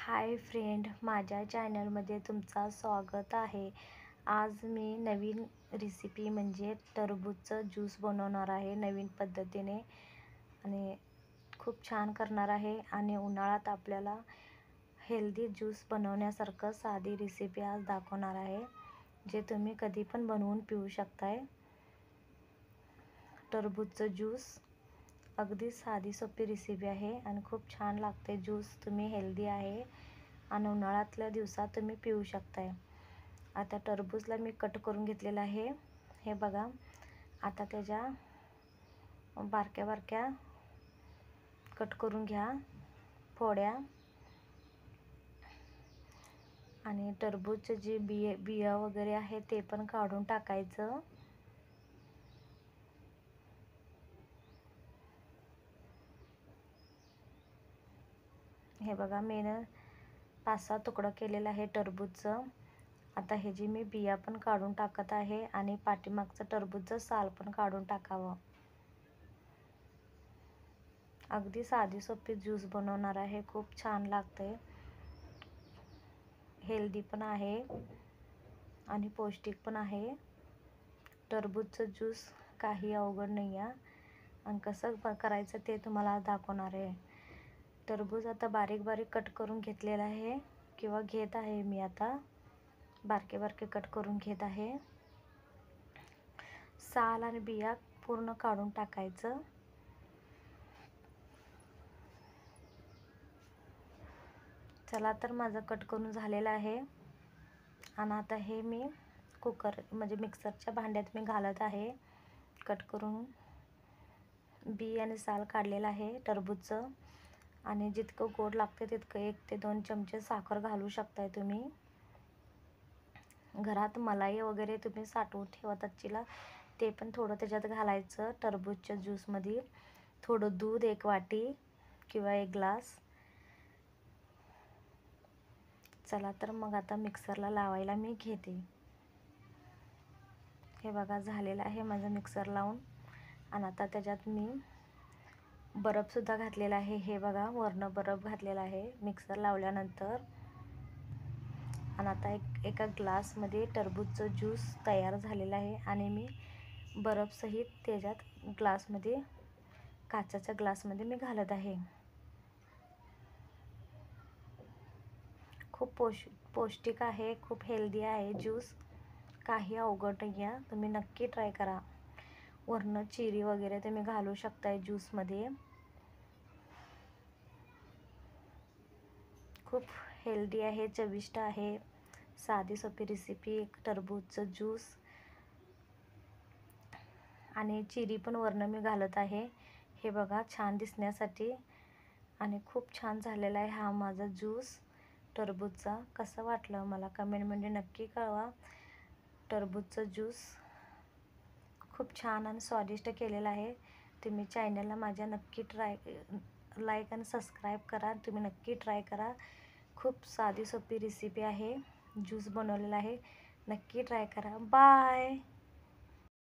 Hi friend, माझ्या चॅनलमध्ये तुमचं स्वागत आहे. आज मी नवीन रेसिपी म्हणजे टरबूजचं ज्यूस बनवणार आहे नवीन पद्धतीने आणि खूप छान करणार आहे. आणि उन्हाळ्यात आपल्याला हेल्दी ज्यूस बनवण्यासारखं साधी रेसिपी आज दाखवणार आहे, जे तुम्ही कधी पण बनवून पिऊ शकताय. टरबूजचं ज्यूस अगदी साधी सोपी रेसिपी आहे आणि खूप छान लागते. ज्यूस तुम्ही हेल्दी आहे आणि उन्हाळ्यातल्या दिवसात तुम्ही पिऊ शकताय. आता टरबूजला मी कट करून घेतलेलं आहे, हे बघा. आता त्याच्या बारक्या बारक्या कट करून घ्या फोड्या. आणि टरबूजचे जे बिया वगैरे आहे ते पण काढून टाकायचं. हे बघा, मी 5-6 तुकडं केलेलं आहे टरबूजचं. आता हे जी मी बिया पण काढून टाकत आहे आणि पाठीमागचं टरबूजचं साल पण काढून टाकावं. अगदी साधी सोपी ज्यूस बनवणार आहे, खूप छान लागते. हेल्दी पण आहे आणि पौष्टिक पण आहे. टरबूजचं ज्यूस काही अवघड नाही आहे आणि कसं करायचं ते तुम्हाला दाखवणार आहे. टरबूज आता बारीक बारीक कट करून घेतलेलं आहे किंवा घेत आहे मी. आता बारके बारके कट करून घेत आहे. साल आणि बिया पूर्ण काढून टाकायचं. चला, तर माझं कट करून झालेलं आहे. आणि आता हे मी कुकर म्हणजे मिक्सरच्या भांड्यात मी घालत आहे. कट करून बी आणि साल काढलेलं आहे टरबूजचं. आणि जितकं गोड लागते तितकं 1 ते 2 चमचे साखर घालू शकताय तुम्ही. घरात मलाई वगैरे तुम्ही साठवून ठेवत असतील ते पण थोडं त्याच्यात घालायचं. टरबूजच्या ज्यूसमध्ये थोडं दूध 1 वाटी किंवा 1 ग्लास. चला, तर मग आता मिक्सरला लावायला मी घेते. हे बघा, झालेलं आहे माझं मिक्सर लावून. आणि आता त्याच्यात मी बर्फसुद्धा घातलेला आहे. हे बघा, वरनं बर्फ घातलेला आहे मिक्सर लावल्यानंतर. आणि आता एका ग्लासमध्ये टरबूजचं ज्यूस तयार झालेलं आहे आणि मी बर्फसहित त्याच्यात ग्लासमध्ये, काचेच्या ग्लासमध्ये मी घालत आहे. खूप पौष्टिक आहे, खूप हेल्दी आहे ज्यूस. काही अवघड नाही आहे, तुम्ही नक्की ट्राय करा. वरनं चिरी वगैरे तुम्ही घालू शकताय ज्यूसमध्ये. खूप हेल्दी आहे, चविष्ट आहे. साधी सोपी रेसिपी, एक टरबूजचं ज्यूस. आणि चिरी पण वरनं मी घालत आहे, हे बघा, छान दिसण्यासाठी. आणि खूप छान झालेला आहे हा माझा ज्यूस टरबूजचा. कसं वाटलं मला कमेंटमध्ये नक्की कळवा. टरबूजचं ज्यूस खूप छान आणि स्वादिष्ट केलेलं आहे. तुम्ही चॅनलला माझ्या नक्की लाईक आणि सबस्क्राईब करा. तुम्ही नक्की ट्राय करा. खूप साधी सोपी रेसिपी आहे, ज्यूस बनवलेला आहे. नक्की ट्राय करा. बाय.